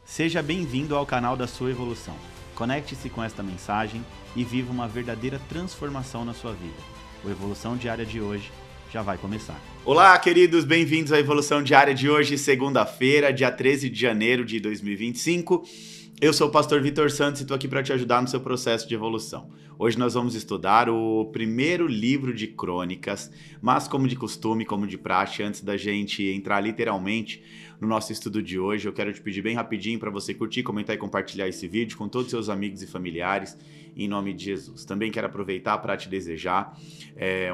Seja bem-vindo ao canal da sua evolução. Conecte-se com esta mensagem e viva uma verdadeira transformação na sua vida. O Evolução Diária de hoje já vai começar. Olá, queridos, bem-vindos à Evolução Diária de hoje, segunda-feira, dia 13 de janeiro de 2025. Eu sou o pastor Vitor Santos e estou aqui para te ajudar no seu processo de evolução. Hoje nós vamos estudar o primeiro livro de Crônicas, mas como de costume, como de praxe, antes da gente entrar literalmente no nosso estudo de hoje, eu quero te pedir bem rapidinho para você curtir, comentar e compartilhar esse vídeo com todos os seus amigos e familiares, em nome de Jesus. Também quero aproveitar para te desejar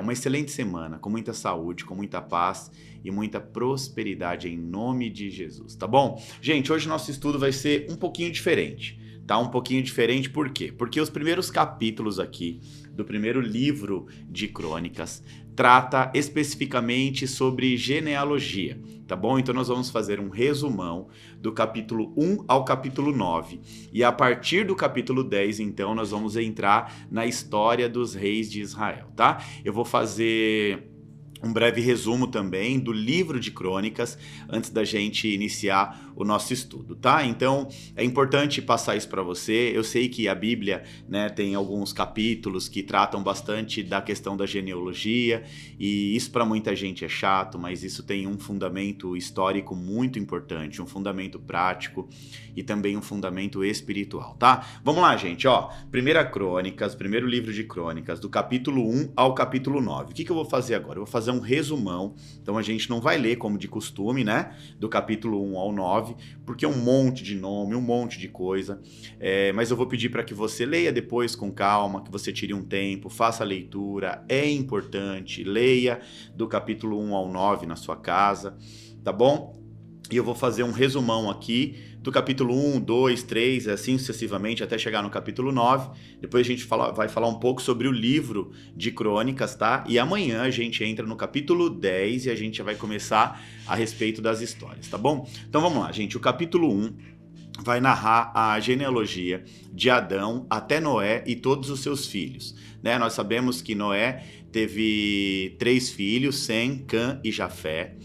uma excelente semana, com muita saúde, com muita paz e muita prosperidade em nome de Jesus, tá bom? Gente, hoje nosso estudo vai ser um pouquinho diferente, tá? Um pouquinho diferente por quê? Porque os primeiros capítulos aqui do primeiro livro de Crônicas trata especificamente sobre genealogia, tá bom? Então nós vamos fazer um resumão do capítulo 1 ao capítulo 9. E a partir do capítulo 10, então, nós vamos entrar na história dos reis de Israel, tá? Eu vou fazer um breve resumo também do livro de Crônicas antes da gente iniciar o nosso estudo, tá? Então, é importante passar isso para você. Eu sei que a Bíblia, né, tem alguns capítulos que tratam bastante da questão da genealogia e isso para muita gente é chato, mas isso tem um fundamento histórico muito importante, um fundamento prático e também um fundamento espiritual, tá? Vamos lá, gente, ó. Primeiro livro de Crônicas, do capítulo 1 ao capítulo 9. O que eu vou fazer agora? Eu vou fazer um resumão, então a gente não vai ler como de costume, né, do capítulo 1 ao 9, porque é um monte de nome, um monte de coisa, mas eu vou pedir para que você leia depois com calma, que você tire um tempo, faça a leitura, é importante, leia do capítulo 1 ao 9 na sua casa, tá bom? E eu vou fazer um resumão aqui do capítulo 1, 2, 3, assim sucessivamente, até chegar no capítulo 9. Depois a gente vai falar um pouco sobre o livro de Crônicas, tá? E amanhã a gente entra no capítulo 10 e a gente já vai começar a respeito das histórias, tá bom? Então vamos lá, gente. O capítulo 1 vai narrar a genealogia de Adão até Noé e todos os seus filhos, né? Nós sabemos que Noé teve 3 filhos, Sem, Cã e Jafé.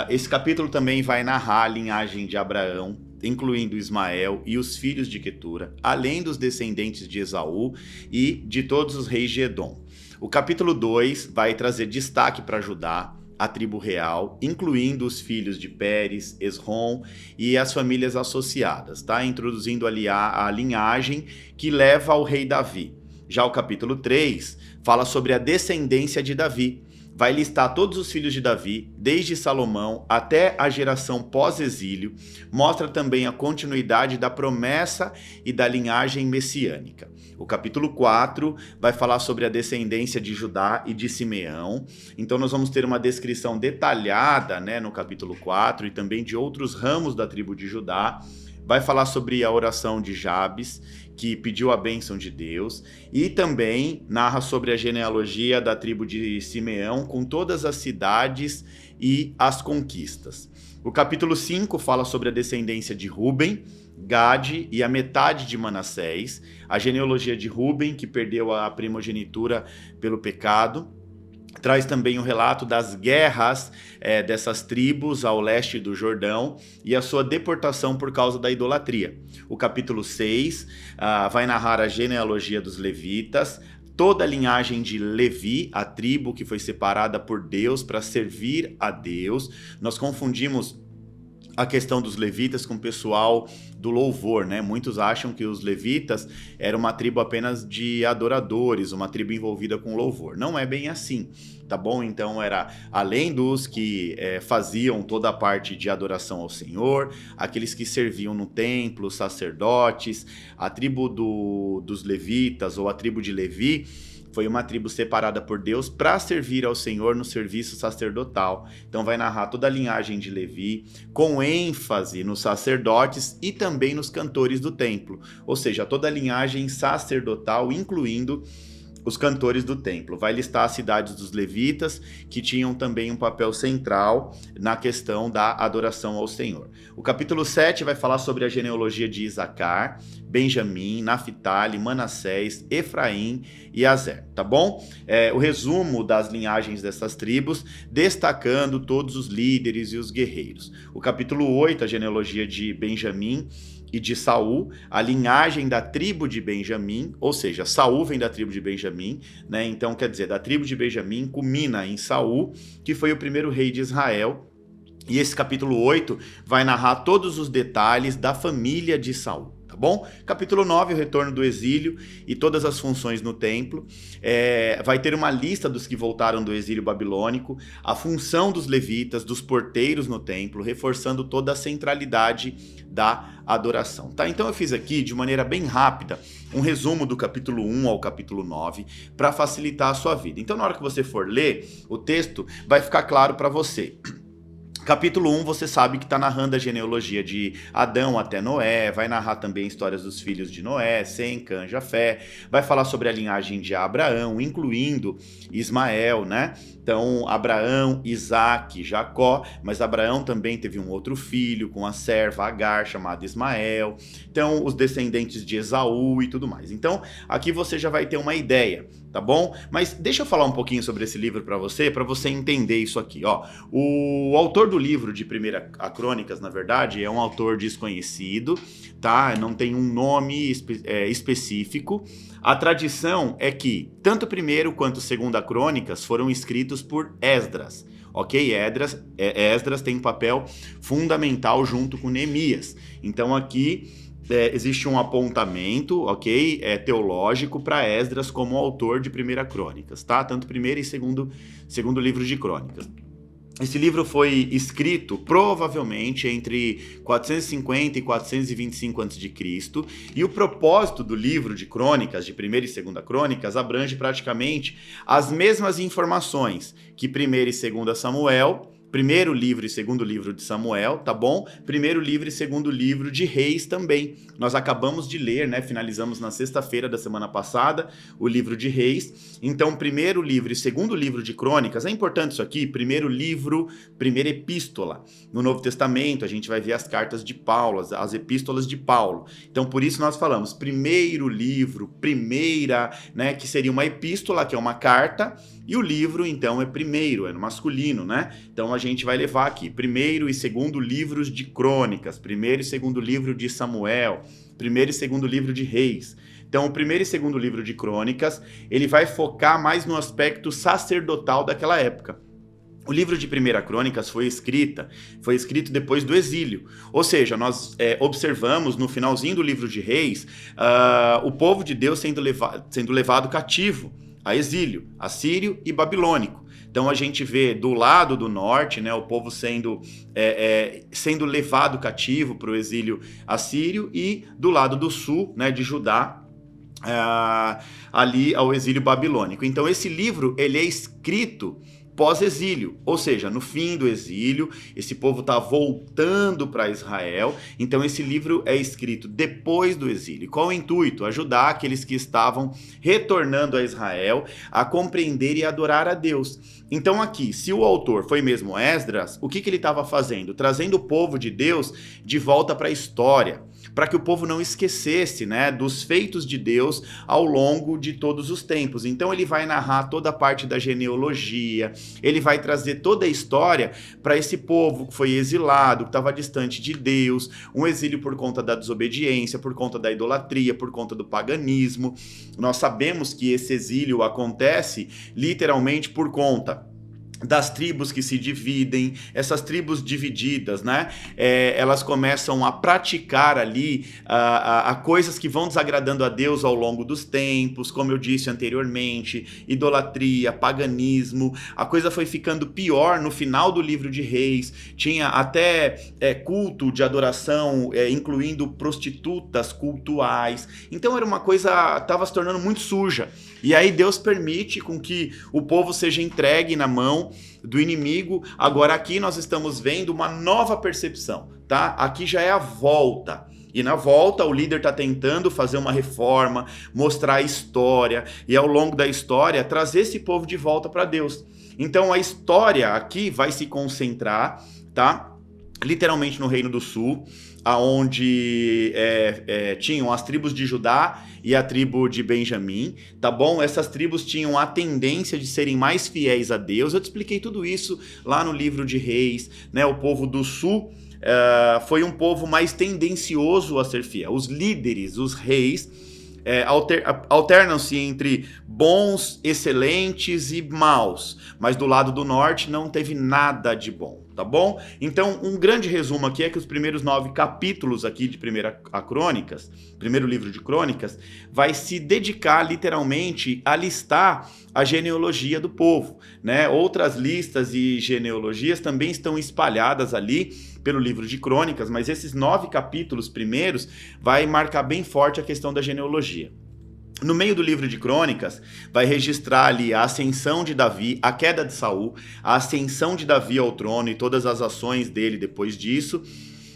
Esse capítulo também vai narrar a linhagem de Abraão, incluindo Ismael e os filhos de Quetura, além dos descendentes de Esaú e de todos os reis de Edom. O capítulo 2 vai trazer destaque para Judá, a tribo real, incluindo os filhos de Pérez, Esrom e as famílias associadas, tá? Introduzindo ali a linhagem que leva ao rei Davi. Já o capítulo 3 fala sobre a descendência de Davi. Vai listar todos os filhos de Davi, desde Salomão até a geração pós-exílio, mostra também a continuidade da promessa e da linhagem messiânica. O capítulo 4 vai falar sobre a descendência de Judá e de Simeão, então nós vamos ter uma descrição detalhada, né, no capítulo 4 e também de outros ramos da tribo de Judá. Vai falar sobre a oração de Jabes, que pediu a bênção de Deus, e também narra sobre a genealogia da tribo de Simeão, com todas as cidades e as conquistas. O capítulo 5 fala sobre a descendência de Rúben, Gade e a metade de Manassés, a genealogia de Rúben, que perdeu a primogenitura pelo pecado. Traz também o relato das guerras dessas tribos ao leste do Jordão e a sua deportação por causa da idolatria. O capítulo 6 vai narrar a genealogia dos levitas, toda a linhagem de Levi, a tribo que foi separada por Deus para servir a Deus. Nós confundimos a questão dos levitas com o pessoal do louvor, né? Muitos acham que os levitas eram uma tribo apenas de adoradores, uma tribo envolvida com louvor. Não é bem assim, tá bom? Então era além dos que faziam toda a parte de adoração ao Senhor, aqueles que serviam no templo, sacerdotes, a tribo dos levitas ou a tribo de Levi foi uma tribo separada por Deus para servir ao Senhor no serviço sacerdotal. Então vai narrar toda a linhagem de Levi, com ênfase nos sacerdotes e também nos cantores do templo. Ou seja, toda a linhagem sacerdotal, incluindo os cantores do templo. Vai listar as cidades dos levitas, que tinham também um papel central na questão da adoração ao Senhor. O capítulo 7 vai falar sobre a genealogia de Isacar, Benjamim, Naftali, Manassés, Efraim e Azer, tá bom? O resumo das linhagens dessas tribos, destacando todos os líderes e os guerreiros. O capítulo 8, a genealogia de Benjamim e de Saul, a linhagem da tribo de Benjamim, ou seja, Saul vem da tribo de Benjamim, né? Então, quer dizer, da tribo de Benjamim culmina em Saul, que foi o primeiro rei de Israel. E esse capítulo 8 vai narrar todos os detalhes da família de Saul. Tá bom? Capítulo 9, o retorno do exílio e todas as funções no templo. Vai ter uma lista dos que voltaram do exílio babilônico, a função dos levitas, dos porteiros no templo, reforçando toda a centralidade da adoração. Tá? Então eu fiz aqui, de maneira bem rápida, um resumo do capítulo 1 ao capítulo 9, para facilitar a sua vida. Então na hora que você for ler, o texto vai ficar claro para você. Capítulo 1, você sabe que está narrando a genealogia de Adão até Noé, vai narrar também histórias dos filhos de Noé, Sem, Cã, Jafé, vai falar sobre a linhagem de Abraão, incluindo Ismael, né? Então, Abraão, Isaac, Jacó, mas Abraão também teve um outro filho com a serva Agar, chamada Ismael. Então, os descendentes de Esaú e tudo mais. Então, aqui você já vai ter uma ideia, tá bom? Mas deixa eu falar um pouquinho sobre esse livro para você entender isso aqui, ó. O autor do livro de 1 Crônicas, na verdade, é um autor desconhecido, tá? Não tem um nome específico. A tradição é que tanto 1 quanto 2 Crônicas foram escritos por Esdras, ok? Esdras tem um papel fundamental junto com Neemias. Então aqui existe um apontamento, ok? Teológico para Esdras como autor de 1 Crônicas, tá? Tanto 1º e segundo livro de Crônicas. Esse livro foi escrito provavelmente entre 450 e 425 a.C. e o propósito do livro de Crônicas, de 1ª e 2ª Crônicas, abrange praticamente as mesmas informações que 1º e 2ª Samuel, primeiro livro e segundo livro de Samuel, tá bom? Primeiro livro e segundo livro de Reis também. Nós acabamos de ler, né? Finalizamos na sexta-feira da semana passada o livro de Reis. Então, primeiro livro e segundo livro de Crônicas, é importante isso aqui, primeiro livro, primeira epístola. No Novo Testamento, a gente vai ver as cartas de Paulo, as epístolas de Paulo. Então, por isso nós falamos primeiro livro, primeira, né? Que seria uma epístola, que é uma carta, e o livro, então, é primeiro, é no masculino, né? Então, a gente vai levar aqui primeiro e segundo livros de Crônicas, primeiro e segundo livro de Samuel, primeiro e segundo livro de Reis. Então, o primeiro e segundo livro de Crônicas, ele vai focar mais no aspecto sacerdotal daquela época. O livro de 1 Crônicas foi escrito depois do exílio. Ou seja, nós observamos no finalzinho do livro de Reis, o povo de Deus sendo levado cativo a exílio, assírio e babilônico. Então a gente vê do lado do norte, né, o povo sendo levado cativo para o exílio assírio, e do lado do sul, né, de Judá, ali ao exílio babilônico. Então esse livro ele é escrito pós-exílio, ou seja, no fim do exílio, esse povo está voltando para Israel, então esse livro é escrito depois do exílio. Qual o intuito? Ajudar aqueles que estavam retornando a Israel a compreender e adorar a Deus. Então aqui, se o autor foi mesmo Esdras, o que ele estava fazendo? Trazendo o povo de Deus de volta para a história, para que o povo não esquecesse, né, dos feitos de Deus ao longo de todos os tempos. Então ele vai narrar toda a parte da genealogia, ele vai trazer toda a história para esse povo que foi exilado, que estava distante de Deus, um exílio por conta da desobediência, por conta da idolatria, por conta do paganismo. Nós sabemos que esse exílio acontece literalmente por conta das tribos que se dividem. Essas tribos divididas, né, elas começam a praticar ali a coisas que vão desagradando a Deus ao longo dos tempos, como eu disse anteriormente, idolatria, paganismo. A coisa foi ficando pior no final do livro de Reis, tinha até culto de adoração, incluindo prostitutas cultuais. Então era uma coisa, estava se tornando muito suja. E aí Deus permite com que o povo seja entregue na mão do inimigo. Agora aqui nós estamos vendo uma nova percepção, tá? Aqui já é a volta. E na volta, o líder está tentando fazer uma reforma, mostrar a história, e ao longo da história, trazer esse povo de volta para Deus. Então a história aqui vai se concentrar, tá? Literalmente no Reino do Sul, aonde tinham as tribos de Judá e a tribo de Benjamim, tá bom? Essas tribos tinham a tendência de serem mais fiéis a Deus. Eu te expliquei tudo isso lá no livro de Reis, né? O povo do Sul foi um povo mais tendencioso a ser fiel. Os líderes, os reis, alternam-se entre bons, excelentes e maus, mas do lado do norte não teve nada de bom, tá bom? Então, um grande resumo aqui é que os primeiros 9 capítulos aqui de primeiro livro de Crônicas, vai se dedicar literalmente a listar a genealogia do povo, né? Outras listas e genealogias também estão espalhadas ali pelo livro de Crônicas, mas esses 9 capítulos primeiros vai marcar bem forte a questão da genealogia. No meio do livro de Crônicas, vai registrar ali a ascensão de Davi, a queda de Saul, a ascensão de Davi ao trono e todas as ações dele depois disso.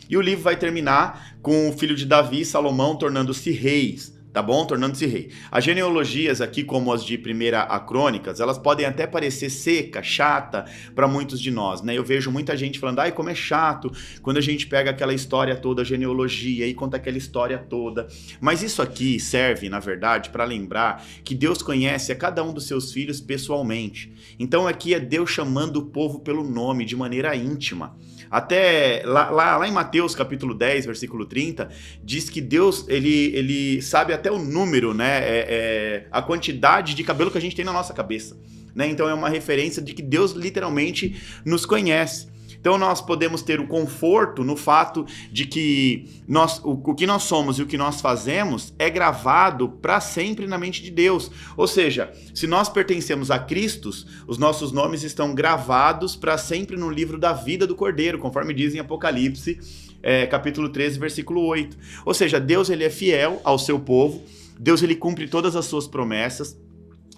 E o livro vai terminar com o filho de Davi, Salomão, tornando-se reis. Tá bom? Tornando-se rei. As genealogias aqui, como as de primeira a Crônicas, elas podem até parecer seca, chata para muitos de nós, né? Eu vejo muita gente falando, ai, como é chato quando a gente pega aquela história toda, a genealogia, e conta aquela história toda. Mas isso aqui serve, na verdade, para lembrar que Deus conhece a cada um dos seus filhos pessoalmente. Então aqui é Deus chamando o povo pelo nome, de maneira íntima. Até lá em Mateus capítulo 10, versículo 30, diz que Deus, ele sabe até o número, né, a quantidade de cabelo que a gente tem na nossa cabeça, né? Então é uma referência de que Deus literalmente nos conhece. Então nós podemos ter o conforto no fato de que o que nós somos e o que nós fazemos é gravado para sempre na mente de Deus. Ou seja, se nós pertencemos a Cristo, os nossos nomes estão gravados para sempre no livro da vida do Cordeiro, conforme diz em Apocalipse, capítulo 13, versículo 8. Ou seja, Deus ele é fiel ao seu povo, Deus ele cumpre todas as suas promessas.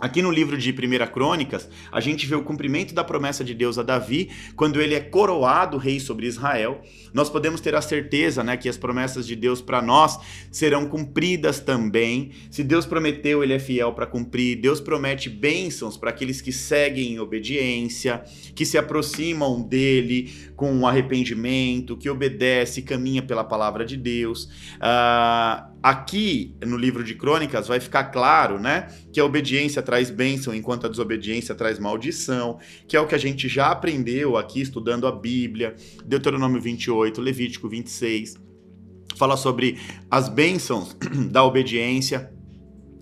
Aqui no livro de 1 Crônicas, a gente vê o cumprimento da promessa de Deus a Davi, quando ele é coroado rei sobre Israel. Nós podemos ter a certeza, né, que as promessas de Deus para nós serão cumpridas também. Se Deus prometeu, ele é fiel para cumprir. Deus promete bênçãos para aqueles que seguem em obediência, que se aproximam dele com arrependimento, que obedece, caminha pela palavra de Deus. Aqui no livro de Crônicas vai ficar claro, né, que a obediência traz bênção enquanto a desobediência traz maldição, que é o que a gente já aprendeu aqui estudando a Bíblia. Deuteronômio 28, Levítico 26, fala sobre as bênçãos da obediência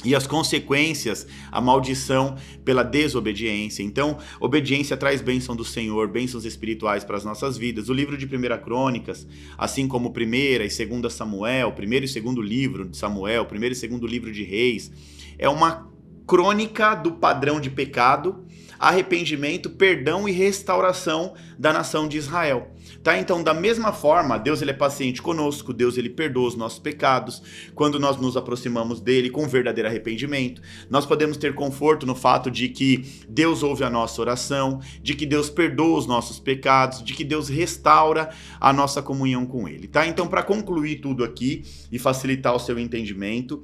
e as consequências, a maldição pela desobediência. Então, obediência traz bênção do Senhor, bênçãos espirituais para as nossas vidas. O livro de 1 Crônicas, assim como 1ª e 2ª Samuel, 1º e 2º livro de Samuel, 1º e 2º livro de Reis, é uma crônica do padrão de pecado, arrependimento, perdão e restauração da nação de Israel. Tá? Então, da mesma forma, Deus ele é paciente conosco, Deus ele perdoa os nossos pecados, quando nós nos aproximamos dele com verdadeiro arrependimento. Nós podemos ter conforto no fato de que Deus ouve a nossa oração, de que Deus perdoa os nossos pecados, de que Deus restaura a nossa comunhão com ele. Tá? Então, para concluir tudo aqui e facilitar o seu entendimento,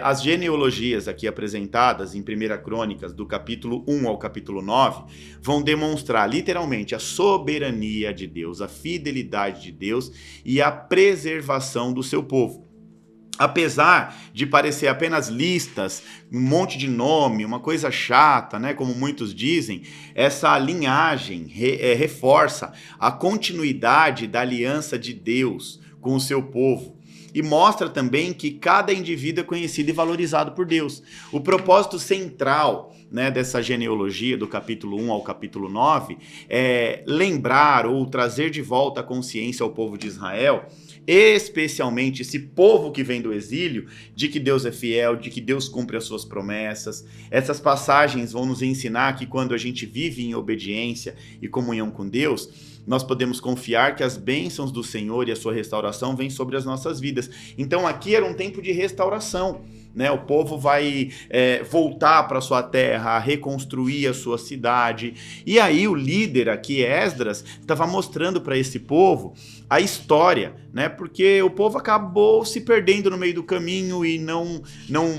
as genealogias aqui apresentadas em 1 Crônicas, do capítulo 1 ao capítulo 9, vão demonstrar literalmente a soberania de Deus, a fidelidade de Deus e a preservação do seu povo. Apesar de parecer apenas listas, um monte de nome, uma coisa chata, né, como muitos dizem, essa linhagem reforça a continuidade da aliança de Deus com o seu povo. E mostra também que cada indivíduo é conhecido e valorizado por Deus. O propósito central, né, dessa genealogia, do capítulo 1 ao capítulo 9, é lembrar ou trazer de volta a consciência ao povo de Israel, especialmente esse povo que vem do exílio, de que Deus é fiel, de que Deus cumpre as suas promessas. Essas passagens vão nos ensinar que quando a gente vive em obediência e comunhão com Deus, nós podemos confiar que as bênçãos do Senhor e a sua restauração vêm sobre as nossas vidas. Então aqui era um tempo de restauração, né? O povo vai voltar para sua terra, reconstruir a sua cidade. E aí o líder aqui, Esdras, estava mostrando para esse povo a história, né? Porque o povo acabou se perdendo no meio do caminho e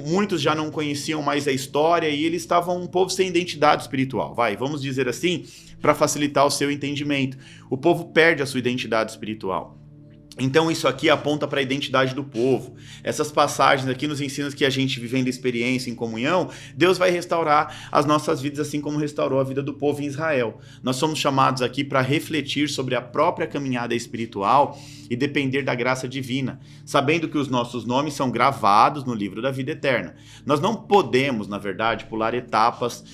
muitos já não conheciam mais a história e eles estavam um povo sem identidade espiritual. Vamos dizer assim, para facilitar o seu entendimento. O povo perde a sua identidade espiritual. Então isso aqui aponta para a identidade do povo. Essas passagens aqui nos ensinam que a gente, vivendo a experiência em comunhão, Deus vai restaurar as nossas vidas assim como restaurou a vida do povo em Israel. Nós somos chamados aqui para refletir sobre a própria caminhada espiritual e depender da graça divina, sabendo que os nossos nomes são gravados no livro da vida eterna. Nós não podemos, na verdade, pular etapas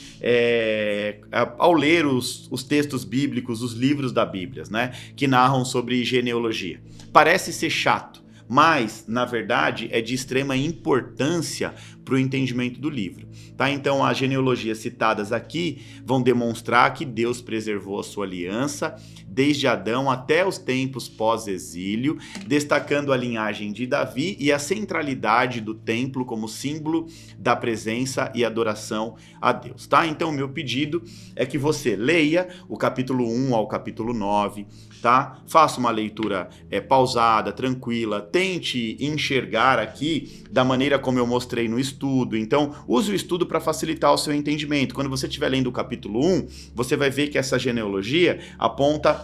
ao ler os textos bíblicos, os livros da Bíblia, né, que narram sobre genealogia. Parece ser chato, mas, na verdade, é de extrema importância para o entendimento do livro. Tá? Então, as genealogias citadas aqui vão demonstrar que Deus preservou a sua aliança desde Adão até os tempos pós-exílio, destacando a linhagem de Davi e a centralidade do templo como símbolo da presença e adoração a Deus. Tá? Então, meu pedido é que você leia o capítulo 1 ao capítulo 9, tá? Faça uma leitura pausada, tranquila, tente enxergar aqui da maneira como eu mostrei no estudo. Então, use o estudo para facilitar o seu entendimento. Quando você estiver lendo o capítulo 1, você vai ver que essa genealogia aponta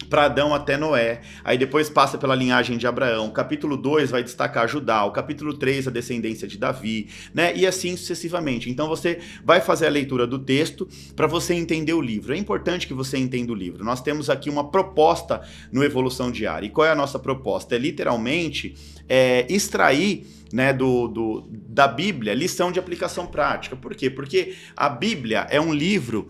para Adão até Noé, aí depois passa pela linhagem de Abraão. O capítulo 2 vai destacar Judá, o capítulo 3 a descendência de Davi, né? E assim sucessivamente. Então você vai fazer a leitura do texto para você entender o livro. É importante que você entenda o livro. Nós temos aqui uma proposta no Evolução Diária. E qual é a nossa proposta? É literalmente extrair, né, da Bíblia, lição de aplicação prática. Por quê? Porque a Bíblia é um livro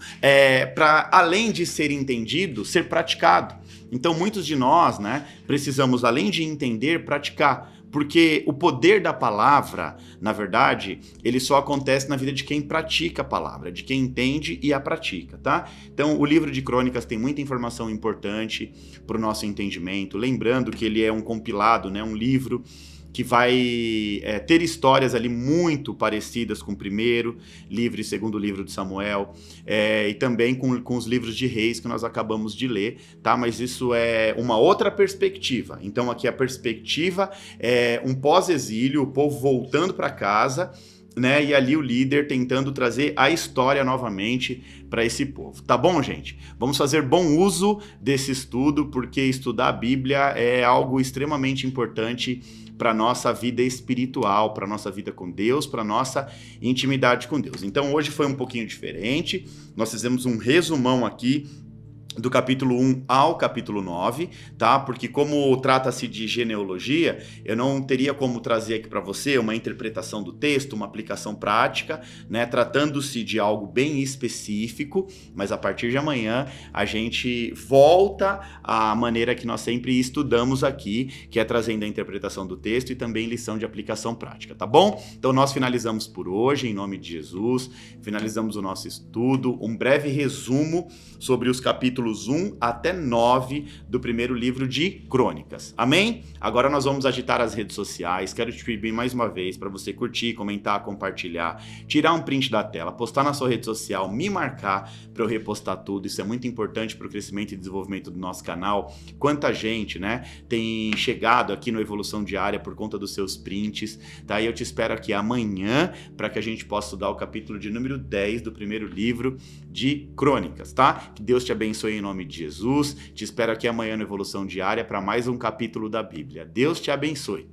para, além de ser entendido, ser praticado. Então, muitos de nós, né, precisamos, além de entender, praticar. Porque o poder da palavra, na verdade, ele só acontece na vida de quem pratica a palavra, de quem entende e a pratica, tá? Então, o livro de Crônicas tem muita informação importante para o nosso entendimento. Lembrando que ele é um compilado, né, um livro que vai ter histórias ali muito parecidas com o primeiro livro e segundo livro de Samuel, e também com os livros de Reis que nós acabamos de ler, tá? Mas isso é uma outra perspectiva. Então aqui a perspectiva é um pós-exílio, o povo voltando para casa, né? E ali o líder tentando trazer a história novamente para esse povo. Tá bom, gente? Vamos fazer bom uso desse estudo, porque estudar a Bíblia é algo extremamente importante para a nossa vida espiritual, para a nossa vida com Deus, para a nossa intimidade com Deus. Então hoje foi um pouquinho diferente, nós fizemos um resumão aqui do capítulo 1 ao capítulo 9, tá? Porque como trata-se de genealogia, eu não teria como trazer aqui para você uma interpretação do texto, uma aplicação prática, né? Tratando-se de algo bem específico, mas a partir de amanhã a gente volta à maneira que nós sempre estudamos aqui, que é trazendo a interpretação do texto e também lição de aplicação prática, tá bom? Então nós finalizamos por hoje, em nome de Jesus, finalizamos o nosso estudo, um breve resumo sobre os capítulos 1 até 9 do primeiro livro de Crônicas. Amém? Agora nós vamos agitar as redes sociais. Quero te pedir mais uma vez para você curtir, comentar, compartilhar, tirar um print da tela, postar na sua rede social, me marcar para eu repostar tudo. Isso é muito importante para o crescimento e desenvolvimento do nosso canal. Quanta gente, né, tem chegado aqui no Evolução Diária por conta dos seus prints, tá? E eu te espero aqui amanhã para que a gente possa estudar o capítulo de número 10 do primeiro livro de Crônicas, tá? Que Deus te abençoe em nome de Jesus. Te espero aqui amanhã no Evolução Diária para mais um capítulo da Bíblia. Deus te abençoe.